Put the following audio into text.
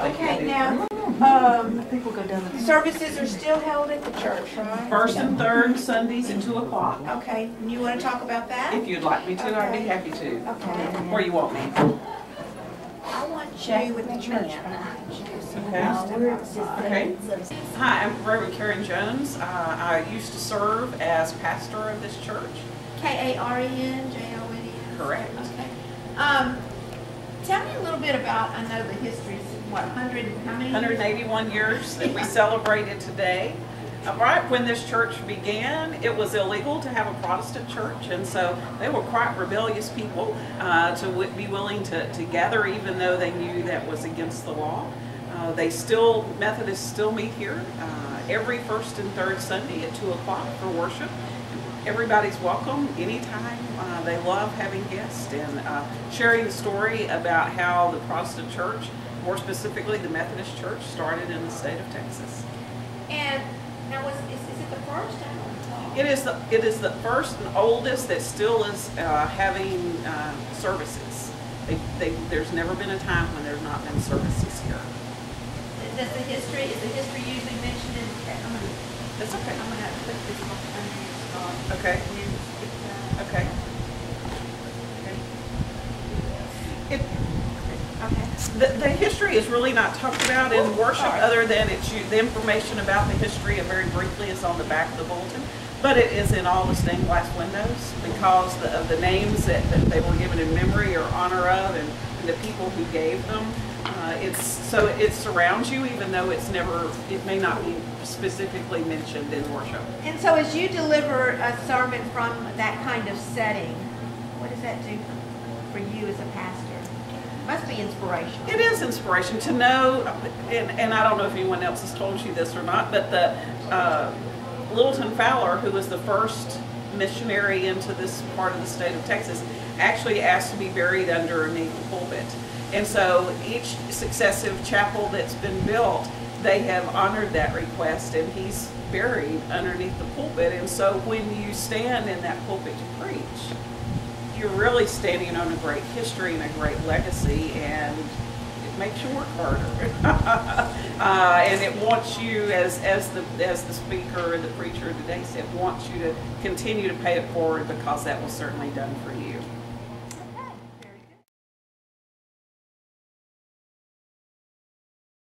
Okay, now, services are still held at the church, right? First and third Sundays at 2 o'clock. Okay, and you want to talk about that? If you'd like me to, I'd be happy to. Okay. Where you want me? I want you with the church behind you. Okay. Hi, I'm Reverend Karen Jones. I used to serve as pastor of this church. K-A-R-E-N-J-O-N-E-S? Correct. Okay. Tell me a little bit about, I know the history, what, 100 and how many? 181 years that we celebrated today. Right when this church began, it was illegal to have a Protestant church, and so they were quite rebellious people to be willing to gather, even though they knew that was against the law. Methodists still meet here every first and third Sunday at 2 o'clock for worship. Everybody's welcome anytime. They love having guests and sharing the story about how the Protestant church, more specifically the Methodist church, started in the state of Texas. And now, is it the first? It is the first and oldest that still is having services. There's never been a time when there's not been services here. Is the history usually mentioned in? That's okay. I'm gonna put this on. Okay. Okay. The history is really not talked about in worship, other than the information about the history, very briefly, is on the back of the bulletin. But it is in all the stained glass windows because of the names that they were given in memory or honor of, and the people who gave them. So it surrounds you, even though it may not be specifically mentioned in worship. And so, as you deliver a sermon from that kind of setting, what does that do for you as a pastor? Must be inspiration. It is inspiration to know, and I don't know if anyone else has told you this or not, but the Littleton Fowler, who was the first missionary into this part of the state of Texas, actually asked to be buried underneath the pulpit. And so each successive chapel that's been built, they have honored that request, and he's buried underneath the pulpit. And so when you stand in that pulpit to preach, you're really standing on a great history and a great legacy, and it makes you work harder. And it wants you, as the speaker and the preacher today said, wants you to continue to pay it forward, because that was certainly done for you.